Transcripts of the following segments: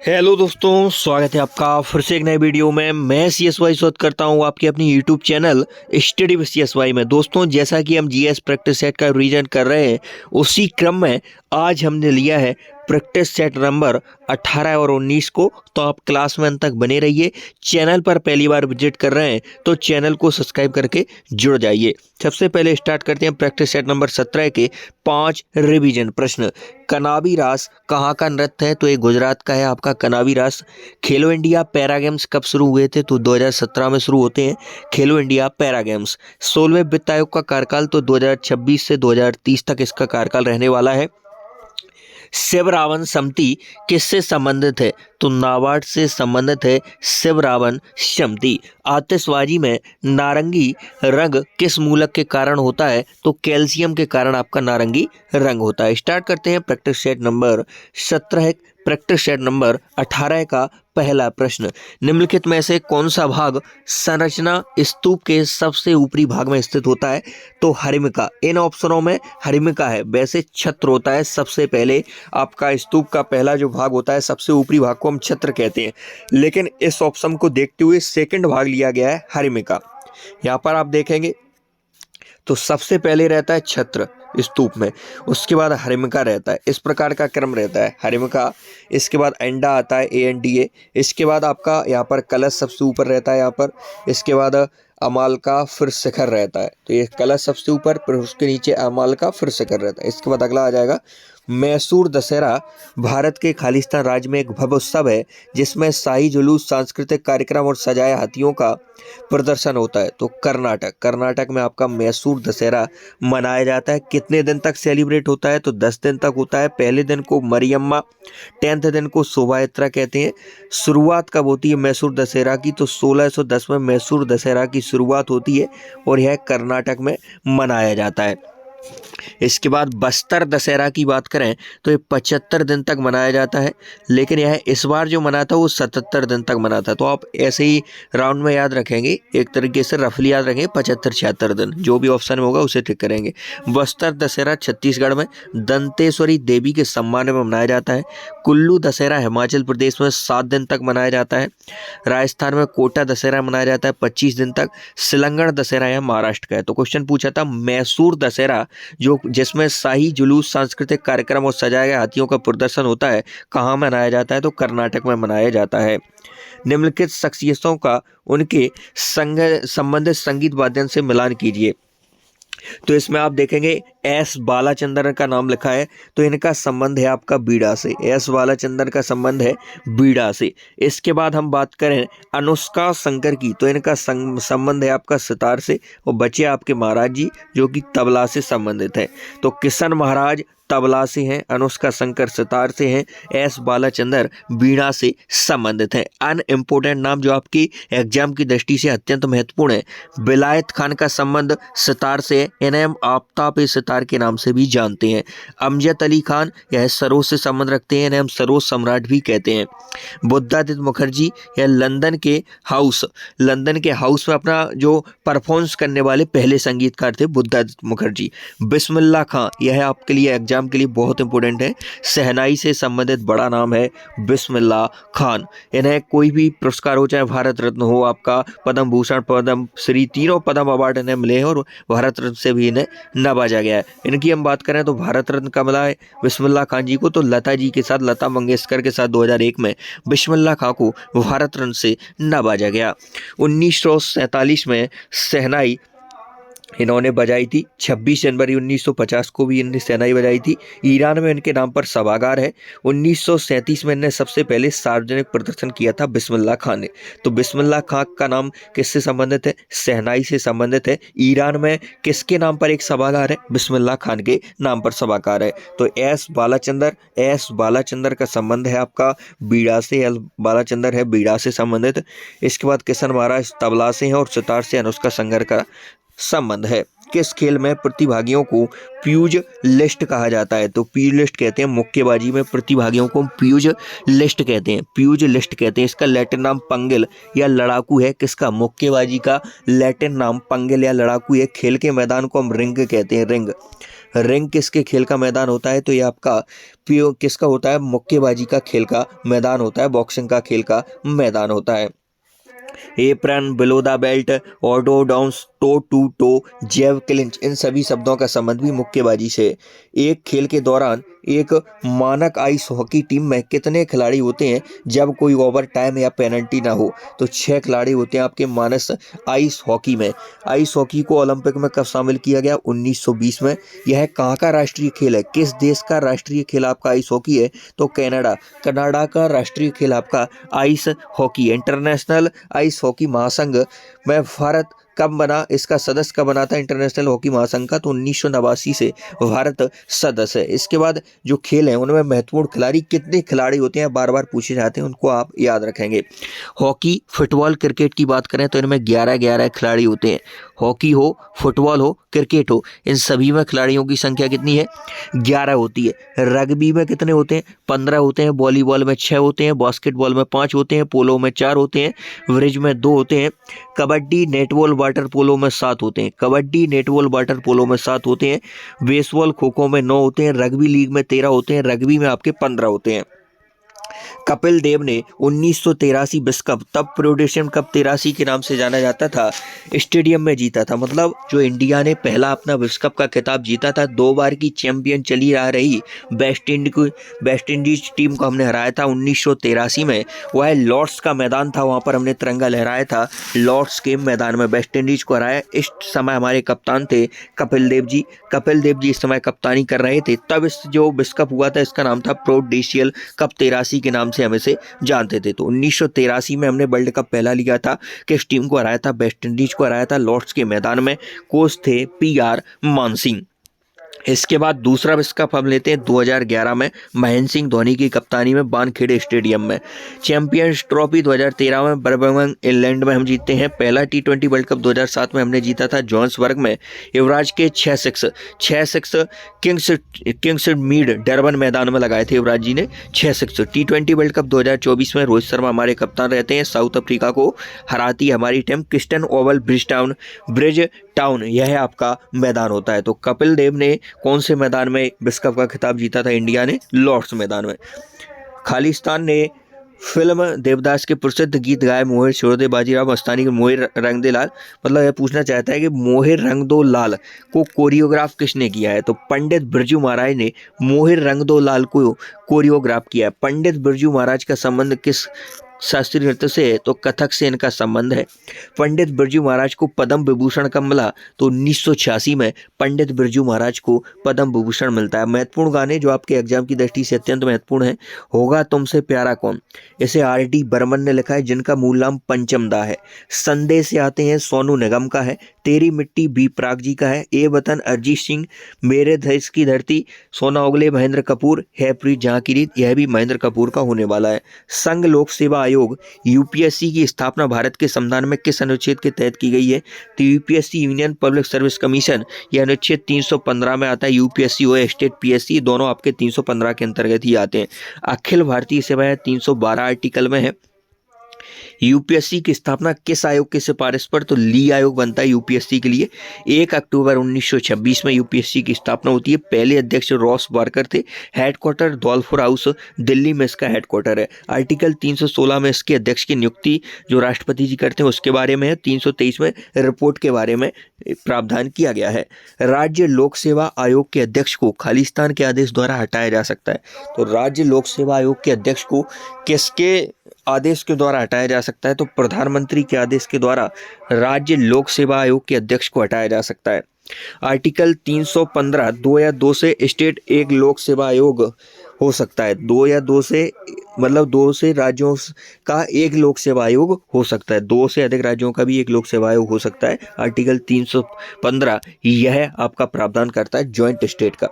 Hello दोस्तों, स्वागत है आपका फिर से एक नए वीडियो में। मैं CSY स्वागत करता हूं आपके अपनी YouTube channel study with CSY में। दोस्तों, जैसा कि हम GS प्रैक्टिस सेट का रिवीजन कर रहे हैं, उसी क्रम में आज हमने लिया है प्रैक्टिस सेट नंबर 18 और 19 को। तो आप क्लास में अंत तक बने रहिए। चैनल पर पहली बार विजिट कर रहे हैं तो चैनल को सब्सक्राइब करके जुड़ जाइए। सबसे पहले स्टार्ट करते हैं प्रैक्टिस सेट नंबर 17 के 5 रिवीजन प्रश्न। कनावी रास कहाँ का नृत्य है? तो ये गुजरात का है आपका कनावी रास। खेलो इंडिया पैरा गेम्स कब शुरू हुए थे? तो 2017 में शुरू होते हैं खेलो इंडिया पैरा गेम्स। 16वें वित्त आयोग का कार्यकाल तो 2026 से 2030 तक इसका कार्यकाल रहने वाला है। शिव रावण समिति किससे संबंधित है? तो नाबार्ड से संबंधित है शिव रावण समिति। आतिशबाजी में नारंगी रंग किस मूलक के कारण होता है? तो कैल्शियम के कारण आपका नारंगी रंग होता है। स्टार्ट करते हैं practice set number 17 practice set number 18 का पहला प्रश्न। निम्नलिखित में से कौन सा भाग संरचना स्तूप के सबसे ऊपरी भाग में स्थित होता है? तो हरिमिका। इन ऑप्शनों में हरिमिका है। वैसे छत्र होता है सबसे पहले आपका स्तूप का पहला जो भाग होता है, सबसे ऊपरी भाग को हम छत्र कहते हैं, लेकिन इस ऑप्शन को देखते हुए सेकंड भाग लिया गया है हरिमिका। यहाँ पर आप देखेंगे तो सबसे पहले रहता है छत्र स्तूप में, उसके बाद हरिमिका रहता है। इस प्रकार का क्रम रहता है। हरिमिका, इसके बाद एंडा आता है ANDA, इसके बाद आपका यहाँ पर कलश सबसे ऊपर रहता है यहाँ पर, इसके बाद अमालका, फिर शिखर रहता है। तो ये कलश सबसे ऊपर, फिर उसके नीचे अमालका, फिर शिखर रहता है। इसके बाद अगला आ जाएगा मैसूर दशहरा। भारत के खालिस्तान राज्य में एक भव्य उत्सव है जिसमें शाही जुलूस, सांस्कृतिक कार्यक्रम और सजाए हाथियों का प्रदर्शन होता है। तो कर्नाटक में आपका मैसूर दशहरा मनाया जाता है। कितने दिन तक सेलिब्रेट होता है? तो 10 दिन तक होता है। पहले दिन को मरियम्मा, 10th दिन को शोभा यात्रा कहते हैं। शुरुआत कब होती है मैसूर दशहरा की? तो 1610 में मैसूर दशहरा की शुरुआत होती है और यह कर्नाटक में मनाया जाता है। इसके बाद बस्तर दशहरा की बात करें तो ये 75 दिन तक मनाया जाता है, लेकिन यह इस बार जो मना था वो 77 दिन तक मना था। तो आप ऐसे ही राउंड में याद रखेंगे, एक तरीके से रफली याद रखेंगे, 75-76 दिन, जो भी ऑप्शन में होगा उसे टिक करेंगे। बस्तर दशहरा छत्तीसगढ़ में दंतेश्वरी देवी के सम्मान में मनाया जाता है। कुल्लू दशहरा हिमाचल प्रदेश में 7 दिन तक मनाया जाता है। राजस्थान में कोटा दशहरा मनाया जाता है 25 दिन तक। सिलंगड़ दशहरा यह महाराष्ट्र का है। तो क्वेश्चन पूछा था मैसूर दशहरा जिसमें शाही जुलूस, सांस्कृतिक कार्यक्रम और सजाए गए हाथियों का प्रदर्शन होता है, कहाँ मनाया जाता है? तो कर्नाटक में मनाया जाता है। निम्नलिखित शख्सियतों का उनके संबंधित संगीत वाद्यन से मिलान कीजिए। तो इसमें आप देखेंगे S बालाचंद्रन का नाम लिखा है, तो इनका संबंध है आपका बीड़ा से। S बालाचंद्रन का संबंध है बीड़ा से। इसके बाद हम बात करें अनुष्का शंकर की, तो इनका संबंध है आपका सितार से। और बचे आपके महाराज जी जो कि तबला से संबंधित है। तो किशन महाराज तबला से हैं, अनुष्का शंकर सितार से हैं, S बालाचंद्र बीड़ा से संबंधित हैं। अनइम्पोर्टेंट नाम जो आपकी एग्जाम की दृष्टि से अत्यंत महत्वपूर्ण है, विलायत खान का संबंध सितार से है, इन्हें हम आफ्ताब सितार के नाम से भी जानते हैं। अमजद अली खान यह सरोज से संबंध रखते हैं, इन्हें हम सरोज सम्राट भी कहते हैं। बुद्धादित्य मुखर्जी यह लंदन के हाउस में अपना जो परफॉर्मेंस करने वाले पहले संगीतकार थे, बुद्धादित्य मुखर्जी। बिस्मिल्लाह खां यह आपके लिए एग्जाम के लिए बहुत इंपॉर्टेंट है, शहनाई से संबंधित बड़ा नाम है बिस्मिल्लाह खान। इन्हें कोई भी पुरस्कार हो, चाहे भारत रत्न हो, आपका पद्म भूषण, पद्म श्री, तीनों पद्म अवार्ड इन्हें मिले हैं और भारत रत्न से भी इन्हें नवाजा गया है। इनकी हम बात करें तो भारत रत्न का मिला है बिस्मिल्लाह खान जी को, तो लता जी के साथ, लता मंगेशकर के साथ 2001 में बिस्मिल्लाह खान को भारत रत्न से नवाजा गया। 1947 में शहनाई इन्होंने बजाई थी। 26 जनवरी 1950 को भी इन्होंने शहनाई बजाई थी। ईरान में इनके नाम पर सभागार है। 1937 में इन्होंने सबसे पहले सार्वजनिक प्रदर्शन किया था बिस्मिल्लाह खान ने। तो बिस्मिल्लाह खान का नाम किससे संबंधित है? शहनाई से संबंधित है। ईरान में किसके नाम पर एक सभागार है? बिस्मिल्लाह खान के नाम पर सभागार है। तो S बालाचंद्र का संबंध है आपका बीड़ा से, S बालाचंद्र है बीड़ा से संबंधित। इसके बाद किशन महाराज तबला से हैं और सितार से अनुष्का शंकर का संबंध है। किस खेल में प्रतिभागियों को प्यूज लिस्ट कहा जाता है? तो प्यूज लिस्ट कहते हैं, मुक्केबाजी में प्रतिभागियों को प्यूज लिस्ट कहते हैं, प्यूज लिस्ट कहते हैं। इसका लैटिन नाम पंगिल या लड़ाकू है। किसका? मुक्केबाजी का लैटिन नाम पंगिल या लड़ाकू है। खेल के मैदान को हम रिंग कहते हैं, रिंग। रिंग किसके खेल का मैदान होता है? तो ये आपका किसका होता है? मुक्केबाजी का खेल का मैदान होता है, बॉक्सिंग का खेल का मैदान होता है। एप्रन, बिलो द बेल्ट, ऑर्डो डाउन्स, टो टू टो, जैव क्लिंच, इन सभी शब्दों का संबंध भी मुक्केबाजी से। एक खेल के दौरान एक मानक आइस हॉकी टीम में कितने खिलाड़ी होते हैं जब कोई ओवर टाइम या पेनल्टी ना हो? तो 6 खिलाड़ी होते हैं आपके मानस आइस हॉकी में। आइस हॉकी को ओलंपिक में कब शामिल किया गया? 1920 में। यह कहाँ का राष्ट्रीय खेल है? किस देश का राष्ट्रीय खेल आपका आइस हॉकी है? तो कनाडा। कनाडा का राष्ट्रीय खेल आपका आइस हॉकी है। इंटरनेशनल आइस हॉकी महासंघ में भारत कब बना? इसका सदस्य कब बना था इंटरनेशनल हॉकी महासंघ का? तो 1989 से भारत सदस्य है। इसके बाद जो खेल हैं उनमें महत्वपूर्ण खिलाड़ी, कितने खिलाड़ी होते हैं बार बार पूछे जाते हैं, उनको आप याद रखेंगे। हॉकी, फुटबॉल, क्रिकेट की बात करें तो इनमें 11 खिलाड़ी होते हैं। हॉकी हो, फुटबॉल हो, क्रिकेट हो, इन सभी में खिलाड़ियों की संख्या कितनी है? 11 होती है। रग्बी में कितने होते हैं? 15 होते हैं। वॉलीबॉल में 6 होते हैं। बास्केटबॉल में 5 होते हैं। पोलो में 4 होते हैं। ब्रिज में 2 होते हैं। कबड्डी, नेटबॉल, वाटर पोलो में 7 होते हैं। कबड्डी, नेटबॉल, वाटर पोलो में 7 होते हैं। बेसबॉल, खो खो में 9 होते हैं। रग्बी लीग में 13 होते हैं। रग्बी में आपके 15 होते हैं। कपिल देव ने 1983 विश्व कप, तब प्रोडेशियम कप 83 के नाम से जाना जाता था, स्टेडियम में जीता था। मतलब जो इंडिया ने पहला अपना विश्व कप का खिताब जीता था, 2 बार की चैंपियन चली आ रही वेस्ट इंडीज टीम को हमने हराया था 1983 में। वह लॉर्ड्स का मैदान था, वहाँ पर हमने तिरंगा लहराया था। लॉर्ड्स के मैदान में वेस्ट इंडीज को हराया। इस समय हमारे कप्तान थे कपिल देव जी। कपिल देव जी इस समय कप्तानी कर रहे थे। तब इस जो विश्व कप हुआ था इसका नाम था प्रोडेशियल कप 83 के नाम से हम इसे जानते थे। तो 1983 में हमने वर्ल्ड कप पहला लिया था। किस टीम को हराया था? वेस्ट इंडीज को हराया था लॉर्ड्स के मैदान में। कोच थे PR मान सिंह। इसके बाद दूसरा विश्व कप हम लेते हैं 2011 में, महेंद्र सिंह धोनी की कप्तानी में वानखेड़े स्टेडियम में। चैंपियंस ट्रॉफी 2013 में बर्मिंघम इंग्लैंड में हम जीतते हैं। पहला T20 वर्ल्ड कप 2007 में हमने जीता था जोहान्सबर्ग में। युवराज के 6 सिक्स किंग्स मीड डरबन मैदान में लगाए थे युवराज जी ने 6 सिक्स। T20 वर्ल्ड कप 2024 में रोहित शर्मा हमारे कप्तान रहते हैं। साउथ अफ्रीका को हराती है हमारी टीम। किस्टन ओवल ब्रिज टाउन यह आपका मैदान होता है। तो कपिल देव ने कौन से मैदान में विश्व कप का खिताब जीता था इंडिया ने? लॉर्ड्स मैदान में। खालिस्तान ने फिल्म देवदास के प्रसिद्ध गीत गाए मोहे छोड़ दे बाजीराव मस्तानी के मोहे रंग दे लाल। मतलब यह पूछना चाहता है कि मोहे रंग दो लाल को कोरियोग्राफ किसने किया है? तो पंडित बिरजू महाराज ने मोहे रंग दो लाल को कोरियोग्राफ किया है। पंडित बिरजू महाराज का संबंध किस शास्त्रीय नृत्य से है? तो कथक से इनका संबंध है। पंडित बिरजू महाराज को पद्म विभूषण कब मिला? तो 1986 में पंडित बिरजू महाराज को पद्म विभूषण मिलता है। महत्वपूर्ण गाने जो आपके एग्जाम की दृष्टि से अत्यंत महत्वपूर्ण है। होगा तुमसे प्यारा कौन, इसे RD बर्मन ने लिखा है, जिनका मूल नाम पंचम दा है। संदेश से आते हैं सोनू निगम का है। तेरी मिट्टी B प्राक जी का है। ए वतन अरिजीत सिंह। मेरे देश की धरती सोना उगले महेंद्र कपूर। है प्रीत जहाँ की रीत यह भी महेंद्र कपूर का होने वाला है। संघ लोक सेवा आयोग UPSC की स्थापना भारत के संविधान में किस अनुच्छेद के तहत की गई है? तो UPSC union public service commission यह अनुच्छेद 315 में आता है। UPSC हो या स्टेट PSC दोनों आपके 315 के अंतर्गत ही आते हैं। अखिल भारतीय सेवा 312 आर्टिकल में है। UPSC की स्थापना किस आयोग की सिफारिश पर? तो ली आयोग बनता है UPSC के लिए। 1 अक्टूबर 1926 में UPSC की स्थापना होती है। पहले अध्यक्ष रॉस बार्कर थे। हेडक्वार्टर दौलपुर हाउस दिल्ली में इसका हेडक्वार्टर है। आर्टिकल 316 में इसके अध्यक्ष की नियुक्ति जो राष्ट्रपति जी करते हैं उसके बारे में है। 323 में रिपोर्ट के बारे में प्रावधान किया गया है। राज्य लोक सेवा आयोग के अध्यक्ष को खालिस्तान के आदेश द्वारा हटाया जा सकता है। तो राज्य लोक सेवा आयोग के अध्यक्ष को किसके आदेश के द्वारा हटाया जा सकता है? तो प्रधानमंत्री के आदेश के द्वारा राज्य लोक सेवा आयोग के अध्यक्ष को हटाया जा सकता है। आर्टिकल 315 2 या 2 से स्टेट एक लोक सेवा आयोग हो सकता है। 2 या 2 से मतलब 2 से राज्यों का एक लोक सेवा आयोग हो सकता है। 2 से अधिक राज्यों का भी एक लोक सेवा आयोग हो सकता है। आर्टिकल 315 यह आपका प्रावधान करता है जॉइंट स्टेट का।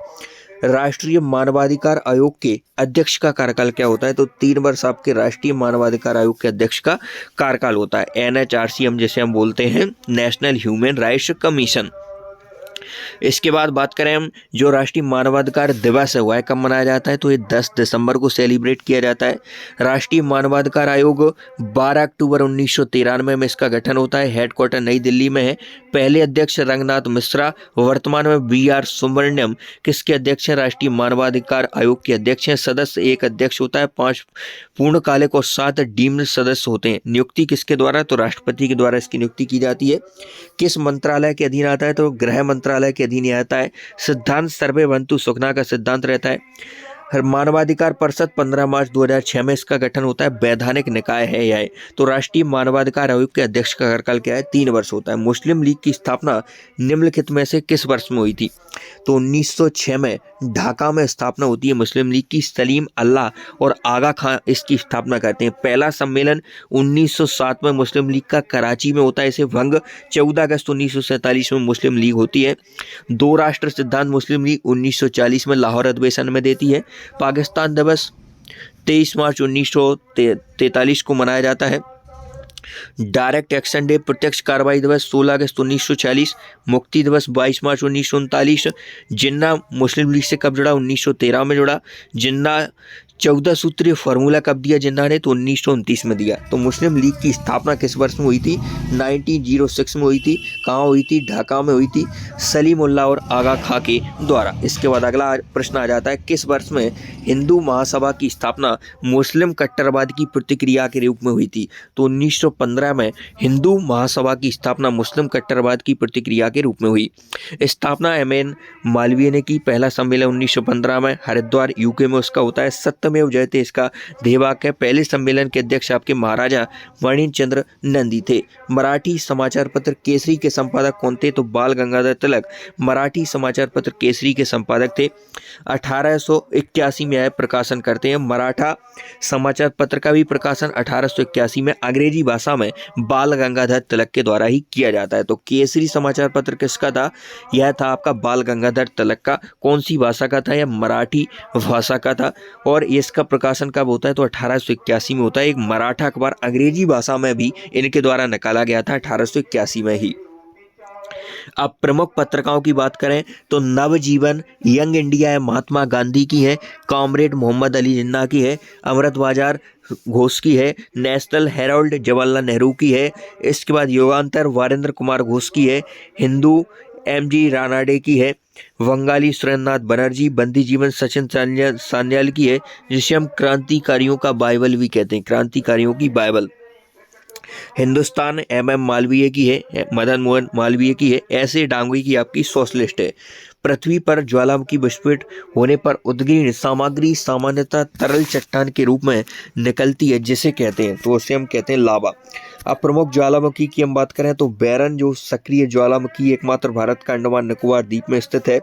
राष्ट्रीय मानवाधिकार आयोग के अध्यक्ष का कार्यकाल क्या होता है? तो 3 वर्ष आपके राष्ट्रीय मानवाधिकार आयोग के अध्यक्ष का कार्यकाल होता है। NHRC हम जिसे हम बोलते हैं नेशनल ह्यूमन राइट्स कमीशन। इसके बाद बात करें हम, जो राष्ट्रीय मानवाधिकार दिवस है वह कब मनाया जाता है, तो ये 10 दिसंबर को सेलिब्रेट किया जाता है। राष्ट्रीय मानवाधिकार आयोग 12 अक्टूबर 1993 में इसका गठन होता है। हेडक्वार्टर नई दिल्ली में है। पहले अध्यक्ष रंगनाथ मिश्रा, वर्तमान में BR सुब्रमण्यम किसके अध्यक्ष हैं, राष्ट्रीय मानवाधिकार आयोग के अध्यक्ष हैं। सदस्य एक अध्यक्ष होता है, 5 पूर्णकालिक और 7 डीम्ड सदस्य होते हैं। नियुक्ति किसके द्वारा, तो राष्ट्रपति के द्वारा इसकी नियुक्ति की जाती है। किस मंत्रालय के अधीन आता है, तो गृह मंत्रालय के अधीन आता है। सिद्धांत सर्वे बंधु सुखना का सिद्धांत रहता है। मानवाधिकार परिषद 15 मार्च 2006 में इसका गठन होता है। वैधानिक निकाय है यह। तो राष्ट्रीय मानवाधिकार आयोग के अध्यक्ष का कार्यकाल क्या है, 3 वर्ष होता है। मुस्लिम लीग की स्थापना निम्नलिखित में से किस वर्ष में हुई थी, तो 1906 में ढाका में स्थापना होती है मुस्लिम लीग की। सलीम अल्लाह और आगा खां इसकी स्थापना करते हैं। पहला सम्मेलन 1907 में मुस्लिम लीग का कराची में होता है। इसे भंग 14 अगस्त 1947 में मुस्लिम लीग होती है। 2 राष्ट्र सिद्धांत मुस्लिम लीग 1940 में लाहौर अधिवेशन में देती है। पाकिस्तान दिवस 23 मार्च 1943 को मनाया जाता है। डायरेक्ट एक्शन डे प्रत्यक्ष कार्रवाई दिवस 16 अगस्त 1946। मुक्ति दिवस 22 मार्च 1939। जिन्ना मुस्लिम लीग से कब जुड़ा, 1913 में जुड़ा। जिन्ना 14 सूत्रीय फार्मूला कब दिया जिन्ना ने, तो 1929 में दिया। तो मुस्लिम लीग की स्थापना किस वर्ष में हुई थी, 1906 में हुई थी। कहाँ हुई थी, ढाका में हुई थी, सलीमुल्लाह और आगा खां के द्वारा। इसके बाद अगला प्रश्न आ जाता है, किस वर्ष में हिंदू महासभा की स्थापना मुस्लिम कट्टरवाद की प्रतिक्रिया के रूप में हुई थी, तो 1915 में हिंदू महासभा की स्थापना मुस्लिम कट्टरवाद की प्रतिक्रिया के रूप में हुई। स्थापना MN मालवीय ने की। पहला सम्मेलन 1915 में हरिद्वार UK में उसका होता है। सत्यमेव जयते इसका ध्येयवाक्य है। पहले सम्मेलन के अध्यक्ष आपके महाराजा मणिचंद्र नंदी थे। मराठी समाचार पत्र केसरी के संपादक कौन थे, तो बाल गंगाधर तिलक मराठी समाचार पत्र केसरी के संपादक थे। 1881 में यह प्रकाशन करते हैं। मराठा समाचार पत्र का भी प्रकाशन 1881 में अंग्रेजी भाषा में बाल गंगाधर तिलक के द्वारा ही किया जाता है। तो केसरी समाचार पत्र किसका था, यह था आपका बाल गंगाधर तिलक का। कौन सी भाषा का था, यह मराठी भाषा का था। और इसका प्रकाशन कब होता है, तो 1881 में होता है। एक मराठा अखबार अंग्रेजी भाषा में भी इनके द्वारा निकाला गया था 1881 में ही। अब प्रमुख पत्रिकाओं की बात करें तो नवजीवन, यंग इंडिया है महात्मा गांधी की है। कॉमरेड मोहम्मद अली जिन्ना की है। अमृत बाजार घोष की है। नेशनल हेराल्ड जवाहरलाल नेहरू की है। इसके बाद युगांतर वीरेंद्र कुमार घोष की है। हिंदू MG रानाडे की है। बंगाली सुरेंद्रनाथ बनर्जी। बंदी जीवन सचिन सान्याल की है, जिसे हम क्रांतिकारियों का बाइबल भी कहते हैं, क्रांतिकारियों की बाइबल। हिंदुस्तान MM मालवीय की है, मदन मोहन मालवीय की है। ऐसे डांगवी की आपकी सोशलिस्ट है। पृथ्वी पर ज्वालामुखी विस्फोट होने पर उद्गीर्ण सामग्री सामान्यतः तरल चट्टान के रूप में निकलती है, जिसे कहते हैं, तो उसे हम कहते हैं लावा। अब प्रमुख ज्वालामुखी की हम बात करें तो बैरन, जो सक्रिय ज्वालामुखी एकमात्र भारत का अंडमान निकोबार द्वीप में स्थित है।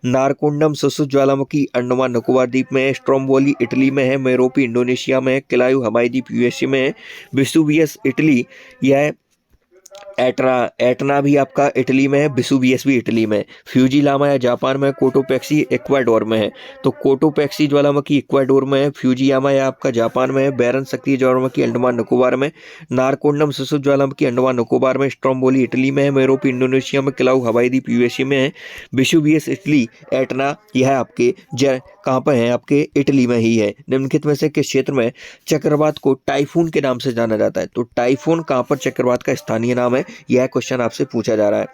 नारकोंडम सुसुत ज्वालामुखी अंडमान निकोबार द्वीप में है। स्ट्रोम्बोली इटली में है। मेरोपी इंडोनेशिया में है। किलायू हवाई द्वीप USA में है। विसुवियस इटली, यह एटना भी आपका इटली में है। विसुवियस भी इटली में है। फ्यूजीलामा या जापान में। कोटोपेक्सी इक्वाडोर में है। तो कोटोपेक्सी ज्वालामुखी इक्वाडोर में है। फ्यूजियामा या आपका जापान में है। बैरन सक्रिय ज्वालामुखी अंडमान निकोबार में। नारकोंडम सुसुत ज्वालामुखी अंडमान निकोबार में। स्ट्रोम्बोली इटली में है। मेरोपी इंडोनेशिया में। किलाऊ हवाई द्वीप USA में है। विसुवियस इटली, एटना, यह आपके कहाँ पर है, आपके इटली में ही है। निम्नलिखित में से किस क्षेत्र में चक्रवात को टाइफून के नाम से जाना जाता है, तो टाइफून कहाँ पर चक्रवात का स्थानीय नाम है, यह क्वेश्चन आपसे पूछा जा रहा है।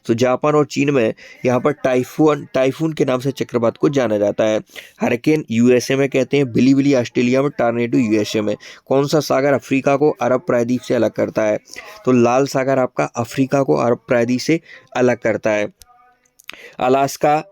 तो जापान और चीन में यहाँ पर टाइफून के नाम से चक्रवात को जाना जाता है। हरिकेन USA में कहते हैं। बिलीबिली ऑस्ट्रेलिया में। टॉर्नेडो USA में। कौन सा सागर अफ्रीका को अरब प्रायद्वीप से अलग करता है, तो लाल सागर आपका अफ्रीका को अरब प्रायद्वीप से अलग करता है। अलास्का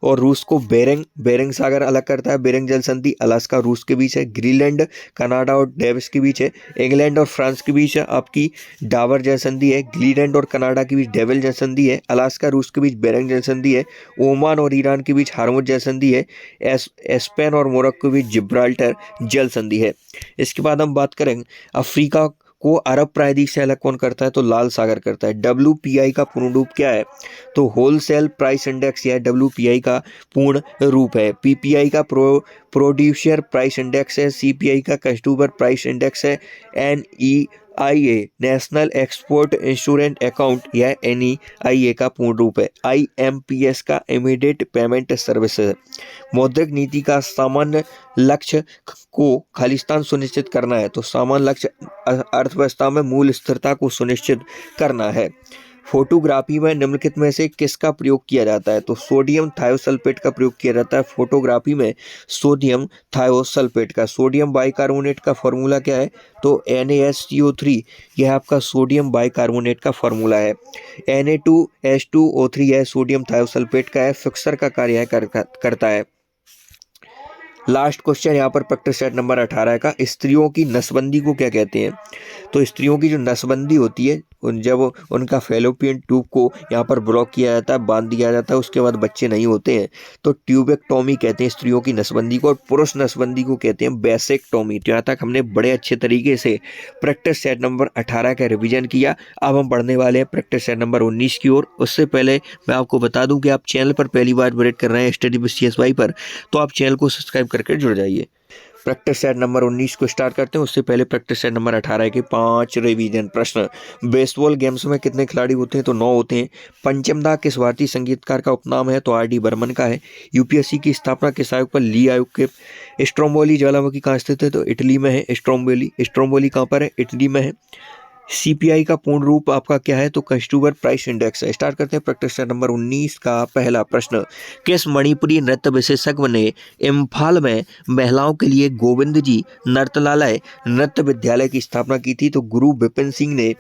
और रूस को बेरिंग सागर अलग करता है। बेरिंग जल संधि अलास्का रूस के बीच है। ग्रीनलैंड कनाडा और डेविस के बीच है। इंग्लैंड और फ्रांस के बीच आपकी डावर जल संधि है। ग्रीनलैंड और कनाडा के बीच डेविल जल संधि है। अलास्का रूस के बीच बेरिंग जल संधि है। ओमान और ईरान के बीच हार्मुज जल संधि है। स्पेन और मोरक्को के बीच जिब्राल्टर जल संधि है। इसके बाद हम बात करेंगे अफ्रीका को अरब प्रायद्वीप से अलग कौन करता है, तो लाल सागर करता है। WPI का पूर्ण रूप क्या है, तो होलसेल प्राइस इंडेक्स, यह WPI का पूर्ण रूप है। PPI का प्रोड्यूसर प्राइस इंडेक्स है। CPI का कंज्यूमर प्राइस इंडेक्स है। NEIA national export insurance account यह NEIA का पूर्ण रूप है। IMPS का इमीडिएट पेमेंट सर्विसेज। मौद्रिक नीति का सामान्य लक्ष्य को खालिस्तान सुनिश्चित करना है, तो सामान्य लक्ष्य अर्थव्यवस्था में मूल्य स्थिरता को सुनिश्चित करना है। फोटोग्राफी में निम्नलिखित में से किसका प्रयोग किया जाता है, तो सोडियम थायोसल्फेट का प्रयोग किया जाता है फोटोग्राफी में। सोडियम थायोसल्फेट का, सोडियम बाइकार्बोनेट का फॉर्मूला क्या है, तो NaSCO3, यह आपका सोडियम बाइकार्बोनेट का फॉर्मूला है। Na2H2O3 यह सोडियम थायोसल्फेट का है, फिक्सर का कार्य करता है। लास्ट क्वेश्चन यहाँ पर प्रैक्टिस सेट नंबर 18 का, स्त्रियों की नसबंदी को क्या कहते हैं, तो स्त्रियों की जो नसबंदी होती है जब उनका फेलोपियन ट्यूब को यहाँ पर ब्लॉक किया जाता है, बांध दिया जाता है, उसके बाद बच्चे नहीं होते हैं, तो ट्यूबेक्टोमी कहते हैं स्त्रियों की नसबंदी को। और पुरुष नसबंदी को कहते हैं बेसेक्टोमी। तो यहाँ तक हमने बड़े अच्छे तरीके से प्रैक्टिस सेट नंबर 18 का रिवीजन किया। अब हम पढ़ने वाले हैं प्रैक्टिस सेट नंबर 19 की ओर। उससे पहले मैं आपको बता दूं कि आप चैनल पर पहली बार विजिट कर रहे हैं स्टडी विद CSY पर, तो आप चैनल को सब्सक्राइब करके जुड़ जाइए। प्रैक्टिस सेट नंबर 19 को स्टार्ट करते हैं। उससे पहले प्रैक्टिस सेट नंबर 18 के 5 रिवीजन प्रश्न। बेसबॉल गेम्स में कितने खिलाड़ी होते हैं, तो 9 होते हैं। पंचमदा किस भारतीय संगीतकार का उपनाम है, तो RD बर्मन का है। UPSC की स्थापना किस आयोग पर, ली आयोग के। स्ट्रोम्बोली ज्वालामुखी कहाँ स्थित है, तो इटली में है। स्ट्रोम्बोली कहाँ पर है, इटली में है। CPI का पूर्ण रूप आपका क्या है, तो कंज्यूमर प्राइस इंडेक्स है। स्टार्ट करते हैं प्रैक्टिस सेट नंबर 19 का पहला प्रश्न। किस मणिपुरी नृत्य विशेषज्ञ ने इम्फाल में महिलाओं के लिए गोविंद जी नृत्यलालय नृत्य विद्यालय की स्थापना की थी, तो गुरु विपिन सिंह ने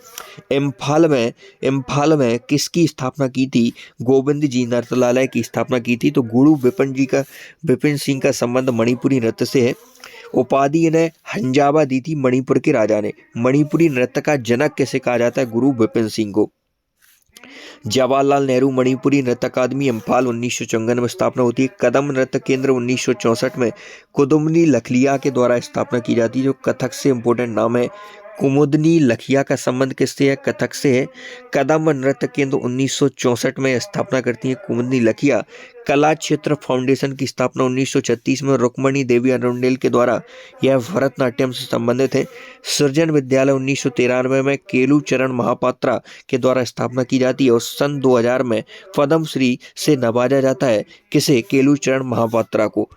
इम्फाल में किसकी स्थापना की थी, गोविंद जी नृत्यलालय की स्थापना की थी। तो गुरु विपिन सिंह का संबंध मणिपुरी नृत्य से है। उपाधि इन्हें हंजावा दी थी मणिपुर के राजा ने। मणिपुरी नृत्य का जनक कैसे कहा जाता है, गुरु विपिन सिंह को। जवाहरलाल नेहरू मणिपुरी नृत्य अकादमी इम्फाल 1954 में स्थापना होती है। कदम नृत्य केंद्र 1964 में कुमुदनी लखलिया के द्वारा स्थापना की जाती है, जो कथक से इंपॉर्टेंट नाम है। कुमुदनी लखिया का संबंध किससे है, कथक से है। कदम नृत्य केंद्र 1964 में स्थापना करती है कुमुदनी लखिया। कला क्षेत्र फाउंडेशन की स्थापना 1936 में रुक्मणी देवी अरुंडेल के द्वारा, यह भरतनाट्यम से संबंधित है। सृजन विद्यालय 1993 में केलू चरण महापात्रा के द्वारा स्थापना की जाती है। और सन 2000 में पद्मश्री से नवाजा जाता है किसे, केलू चरण महापात्रा को।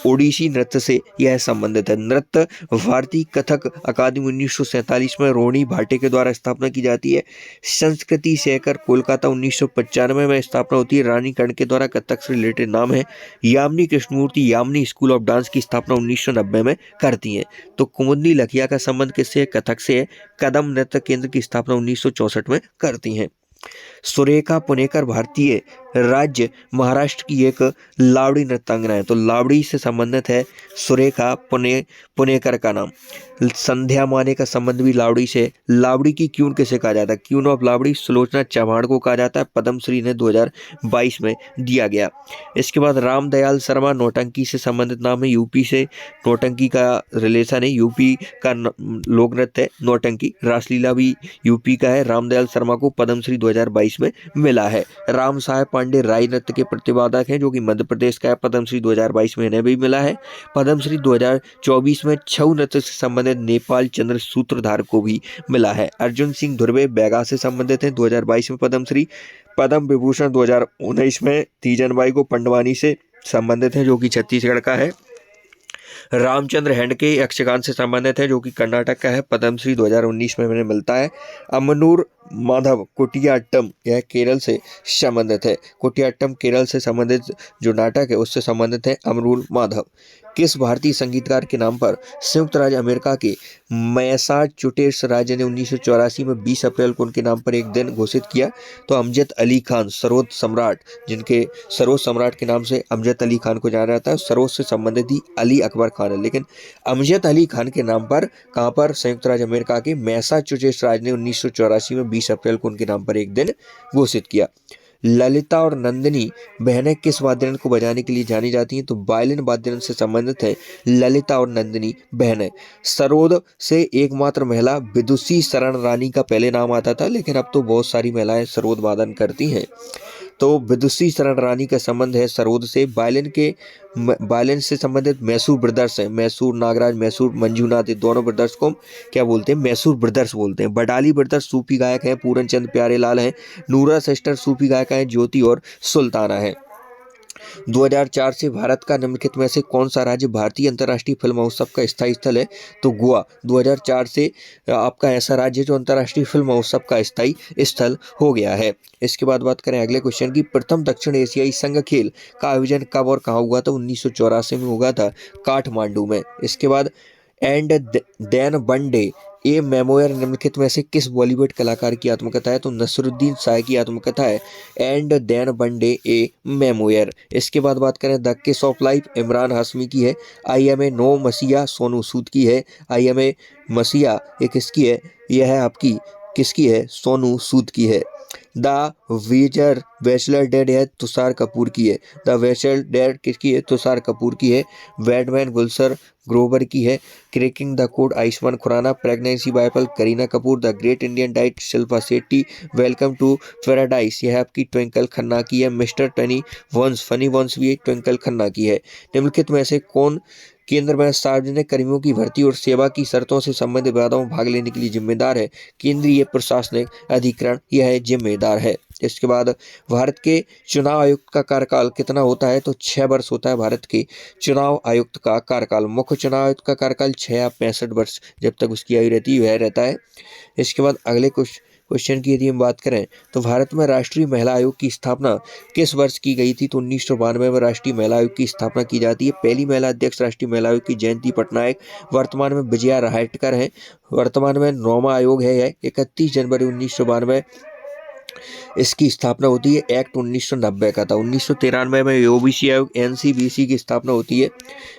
ओडिसी नृत्य से यह संबंधित है। नृत्य भारतीय कथक अकादमी 1947 में रोहिणी भाटे के द्वारा स्थापना की जाती है। संस्कृति सहकर कोलकाता 1995 में स्थापना होती है। रानी कर्ण के द्वारा कथक से रिलेटेड नाम है। Yamini Krishnamurthy Yamini school of dance की स्थापना 1990 में करती हैं। तो कुमुदनी लखिया का संबंध किससे है, कथक से है। कदम नृत्य केंद्र की स्थापना 1964 में करती हैं। सुरेखा पुणेकर भारतीय राज्य महाराष्ट्र की एक लावड़ी नृत्यांगना है, तो लावड़ी से संबंधित है सुरेखा पुणेकर का नाम। संध्या माने का संबंध भी लावड़ी से। लावड़ी की क्यून किसे कहा जाता है, क्यून ऑफ लावड़ी सुलोचना चौहान को कहा जाता है। पद्मश्री ने 2022 में दिया गया। इसके बाद रामदयाल शर्मा नौटंकी से संबंधित नाम है, यूपी से नौटंकी का रिलेशन है, यूपी का लोक नृत्य है नौटंकी। रासलीला भी यूपी का है। रामदयाल शर्मा को पद्मश्री 2022 में मिला है। राम साहेब पांडे राय नृत्य के प्रतिपादक हैं, जो कि मध्य प्रदेश का है। पद्मश्री 2022 में इन्हें भी मिला है। पद्मश्री 2024 में छऊ नृत्य से संबंधित नेपाल चंद्र सूत्रधार को भी मिला है। अर्जुन सिंह धुर्वे बैगा से संबंधित हैं, 2022 में पद्मश्री। पद्म विभूषण 2019 में तीजन बाई को पंडवानी से संबंधित है, जो कि छत्तीसगढ़ का है। रामचंद्र हेंडके यक्षगान से संबंधित है, जो कि कर्नाटक का है। पद्मश्री 2019 में इन्हें मिलता है। अमनूर माधव कुटियाट्टम, यह केरल से संबंधित है। कुटियाट्टम केरल से संबंधित जो नाटक है उससे संबंधित है अमरूल माधव। किस भारतीय संगीतकार के नाम पर संयुक्त राज्य अमेरिका के मैसाचुसेट्स राज्य ने 1984 में 20 अप्रैल को उनके नाम पर एक दिन घोषित किया, तो अमजद अली खान सरोद सम्राट, जिनके सरोद सम्राट के नाम से अमजद अली खान को जाना जाता है। सरोद से संबंधित ही अली अकबर खान है, लेकिन अमजद अली खान के नाम पर कहाँ पर, संयुक्त राज्य अमेरिका के मैसाचुसेट्स राज्य ने 1984 में 20 अप्रैल को उनके नाम पर एक दिन घोषित किया। ललिता और नंदिनी बहनें किस वाद्य यंत्र को बजाने के लिए जानी जाती हैं, तो वायलिन वाद्य यंत्र से संबंधित है ललिता और नंदिनी बहनें। सरोद से एकमात्र महिला विदुषी शरण रानी का पहले नाम आता था, लेकिन अब तो बहुत सारी महिलाएं सरोद वादन करती हैं। तो विदुषी शरण रानी का संबंध है सरोद से। बायलन से संबंधित मैसूर ब्रदर्स हैं, मैसूर नागराज, मैसूर मंजूनाथ, ये दोनों ब्रदर्स को क्या बोलते हैं? मैसूर ब्रदर्स बोलते हैं। बडाली ब्रदर्स सूफी गायक हैं, पूरन चंद प्यारेलाल हैं। नूरा सिस्टर सूफी गायक हैं, ज्योति और सुल्ताना है। 2004 से भारत का निम्नलिखित में से कौन सा राज्य भारतीय अंतर्राष्ट्रीय फिल्म महोत्सव का स्थायी स्थल है? तो गोवा 2004 से आपका ऐसा राज्य है जो अंतर्राष्ट्रीय फिल्म महोत्सव का स्थायी स्थल हो गया है। इसके बाद बात करें अगले क्वेश्चन की, प्रथम दक्षिण एशियाई संघ खेल का आयोजन कब और कहाँ हुआ था? 1984 में हुआ था, काठमांडू में। इसके बाद and then one day a memoir निम्नलिखित में से किस बॉलीवुड कलाकार की आत्मकथा है? तो नसरुद्दीन शाह की आत्मकथा है and then one day a memoir. इसके बाद बात करें द किस ऑफ लाइफ, इमरान हाशमी की है। आई एम ए नो मसीहा, सोनू सूद की है। आई एम ए मसीहा ये किसकी है? यह है आपकी किसकी है? सोनू सूद की है। द बैचलर डेड है, तुषार कपूर की है। द बैचलर डेड किसकी है? तुषार कपूर की है। बैटमैन गुलशन ग्रोवर की है। Cracking the code Ayushmann Khurrana. Pregnancy bible Kareena Kapoor. The great Indian diet Shilpa Shetty. Welcome to paradise यह आपकी ट्विंकल खन्ना की है। मिस्टर फनी वंस भी ट्विंकल खन्ना की है। निम्नलिखित में से कौन केंद्र में सार्वजनिक कर्मियों की भर्ती और सेवा की शर्तों से संबंधित विवादों में भाग लेने के लिए जिम्मेदार है? केंद्रीय प्रशासनिक अधिकरण यह जिम्मेदार है। इसके बाद भारत के चुनाव आयुक्त का कार्यकाल कितना होता है? तो 6 वर्ष होता है भारत के चुनाव आयुक्त का कार्यकाल। मुख्य चुनाव आयुक्त का कार्यकाल 6 या 65 वर्ष जब तक उसकी आयु रहती है वह रहता है। इसके बाद अगले क्वेश्चन की यदि हम बात करें तो भारत में राष्ट्रीय महिला आयोग की स्थापना किस वर्ष की गई थी? तो 1992 में राष्ट्रीय महिला आयोग की स्थापना की जाती है। पहली महिला अध्यक्ष राष्ट्रीय महिला आयोग की जयंती पटनायक, वर्तमान में विजया राहटकर है। वर्तमान में 9वां आयोग है यह। 31 जनवरी 1992 इसकी स्थापना होती है। एक्ट 1990 का था। 1993 में ओबीसी आयोग एनसीबीसी की स्थापना होती है।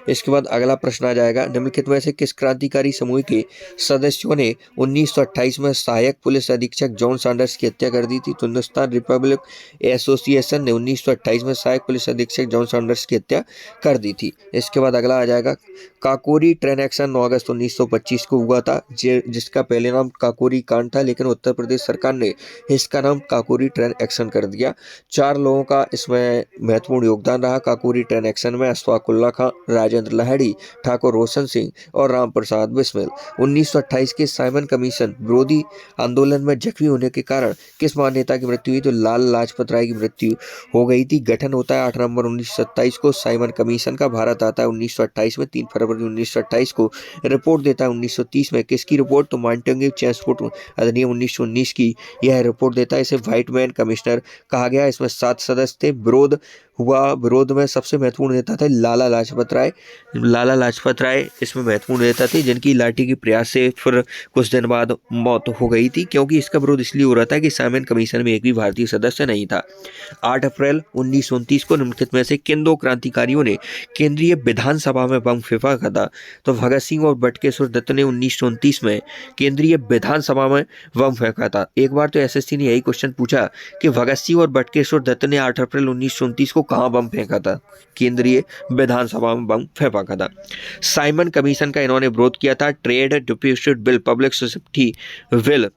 इसके बाद अगला प्रश्न आ जाएगा, निम्नलिखित में से किस क्रांतिकारी समूह के सदस्यों ने 1928 में सहायक पुलिस अधीक्षक जॉन सैंडर्स की हत्या कर दी थी? तो हिंदुस्तान रिपब्लिक एसोसिएशन ने 1928 में सहायक पुलिस अधीक्षक जॉन सैंडर्स की हत्या कर दी थी। इसके बाद अगला आ जाएगा, काकोरी ट्रेन एक्शन 9 अगस्त 1925 को हुआ था, जिसका पहले नाम काकोरी कांड था, लेकिन उत्तर प्रदेश सरकार ने इसका नाम काकोरी ट्रेन एक्शन कर दिया। 4 लोगों का इसमें महत्वपूर्ण योगदान रहा काकोरी ट्रेन एक्शन में। अशफाक उल्ला खां, राजेंद्र लाहिड़ी, ठाकुर रोशन सिंह और राम प्रसाद बिस्मिल। 1928 के साइमन कमीशन विरोधी आंदोलन में जख्मी होने के कारण किस महान नेता की मृत्यु हुई? तो लाल लाजपत राय की मृत्यु हो गई थी। गठन होता है 8 नवंबर 1927 को साइमन कमीशन का। भारत आता है 1928 में। 3 फरवरी 1928 को रिपोर्ट देता है 1930 में। किसकी रिपोर्ट? तो मॉन्टेग्यू चेम्स्फोर्ड अधिनियम 1919 की यह रिपोर्ट देता है। इसे व्हाइट मैन कमिश्नर कहा गया। इसमें 7 सदस्य थे। विरोध हुआ, विरोध में सबसे महत्वपूर्ण नेता थे लाला लाजपत राय। लाला लाजपत राय इसमें महत्वपूर्ण नेता थे, जिनकी लाठी के प्रयास से फिर कुछ दिन बाद मौत हो गई थी, क्योंकि इसका विरोध इसलिए हो रहा था कि साइमन कमीशन में एक भी भारतीय सदस्य नहीं था। 8 अप्रैल 1929 को निम्नलिखित में से किन 2 क्रांतिकारियों ने केंद्रीय विधानसभा में बम फेंका था? तो भगत सिंह और बटुकेश्वर दत्त ने 1929 में केंद्रीय विधानसभा में बम फेंका था। एक बार तो एसएससी ने यही क्वेश्चन पूछा कि भगत सिंह और बटुकेश्वर दत्त ने 8 अप्रैल 1929 को कहां बम फेंका था? केंद्रीय विधानसभा में बम फेंका था। साइमन कमीशन का इन्होंने विरोध किया था। Trade dispute bill, public society bill,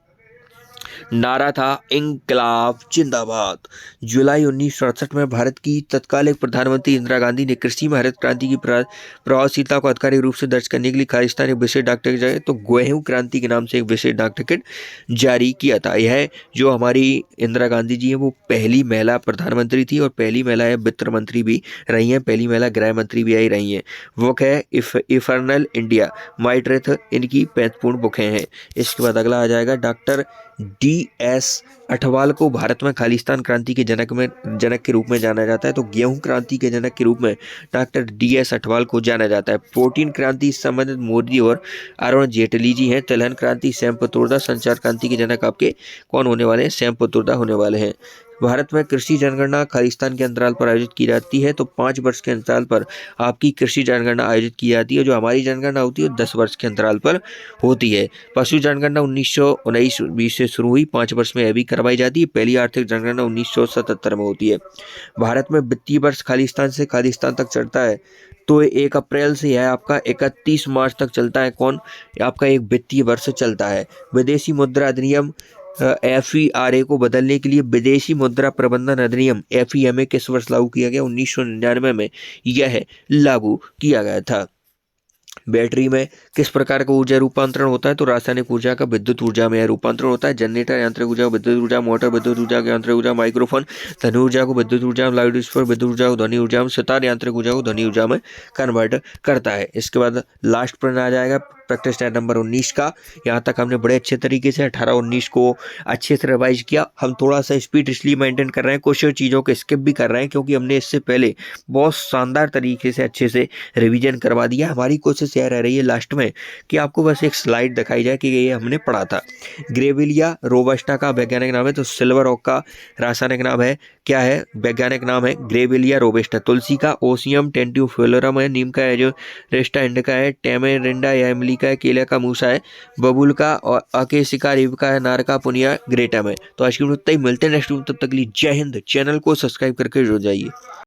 नारा था इंकलाब जिंदाबाद। जुलाई 1968 में भारत की तत्कालीन प्रधानमंत्री इंदिरा गांधी ने कृषि में हरित क्रांति की प्रभावशीलता को आधिकारिक रूप से दर्ज करने के लिए खालिस्तान एक विशेष डाक टिकट जारी, तो गेहूं क्रांति के नाम से एक विशेष डाक टिकट जारी किया था। यह जो हमारी इंदिरा गांधी जी हैं वो पहली महिला प्रधानमंत्री थी और पहली महिला वित्त मंत्री भी रही हैं, पहली महिला गृह मंत्री भी आई रही हैं। बुक है इफर्नल इंडिया, माई ट्रेथ इनकी महत्वपूर्ण बुकें हैं। इसके बाद अगला आ जाएगा, डॉक्टर DS अठवाल को भारत में खालिस्तान क्रांति के जनक के रूप में जाना जाता है। तो गेहूं क्रांति के जनक के रूप में डॉक्टर DS अठवाल को जाना जाता है। प्रोटीन क्रांति से संबंधित मोदी और अरुण जेटली जी हैं। तिलहन क्रांति सैम पित्रोदा, संचार क्रांति के जनक आपके कौन होने वाले हैं? सैम पित्रोदा होने वाले हैं। भारत में कृषि जनगणना खालिस्तान के अंतराल पर आयोजित की जाती है, तो 5 वर्ष के अंतराल पर आपकी कृषि जनगणना आयोजित की जाती है। जो हमारी जनगणना होती है 10 वर्ष के अंतराल पर होती है। पशु जनगणना 1919-20 से शुरू हुई, 5 वर्ष में यह भी करवाई जाती है। पहली आर्थिक जनगणना 1977 में होती है। भारत में वित्तीय वर्ष खालिस्तान से खालिस्तान तक चलता है, तो 1 अप्रैल से यह आपका 31 मार्च तक चलता है। कौन? आपका एक वित्तीय वर्ष चलता है। विदेशी मुद्रा अधिनियम FERA को बदलने के लिए विदेशी मुद्रा प्रबंधन अधिनियम FEMA किस वर्ष लागू किया गया? 1999 में यह लागू किया गया था। बैटरी में किस प्रकार का ऊर्जा रूपांतरण होता है? तो रासायनिक ऊर्जा का विद्युत ऊर्जा में रूपांतरण होता है। जनरेटर यांत्रिक ऊर्जा को विद्युत ऊर्जा, मोटर विद्युत ऊर्जा को यांत्रिक ऊर्जा, माइक्रोफोन ध्वनि ऊर्जा को विद्युत ऊर्जा, लाउड स्पीकर विद्युत ऊर्जा को ध्वनि ऊर्जा में, सितार यांत्रिक ऊर्जा को ध्वनि ऊर्जा में कन्वर्ट करता है। इसके बाद लास्ट प्रश्न आ जाएगा प्रैक्टिस सेट नंबर 19 का। यहाँ तक हमने बड़े अच्छे तरीके से 18-19 को अच्छे से रिवाइज किया। हम थोड़ा सा स्पीड इसलिए मेंटेन कर रहे हैं, कुछ चीज़ों को स्किप भी कर रहे हैं क्योंकि हमने इससे पहले बहुत शानदार तरीके से अच्छे से रिवीजन करवा दिया। हमारी कोशिश यह रह रही है लास्ट में कि आपको बस एक स्लाइड दिखाई जाए कि ये हमने पढ़ा था। ग्रेविलिया रोबस्टा का वैज्ञानिक नाम है, तो सिल्वर ओक का रासायनिक नाम है, क्या है? वैज्ञानिक नाम है ग्रेविलिया रोबस्टा। तुलसी का ओसियम टेंटिफोलरम है। नीम का है जो रेस्टा इंडिका है। टेमेरिंडा या इमली का है। केले का मूसा है। बबूल का और अकेसिका रिबका है। नार का पुनिया ग्रेटम है। तो आज की वीडियो तक मिलते हैं नेक्स्ट वीडियो, तब तक के लिए जय हिंद। चैनल को सब्सक्राइब करके जुड़ जाइए।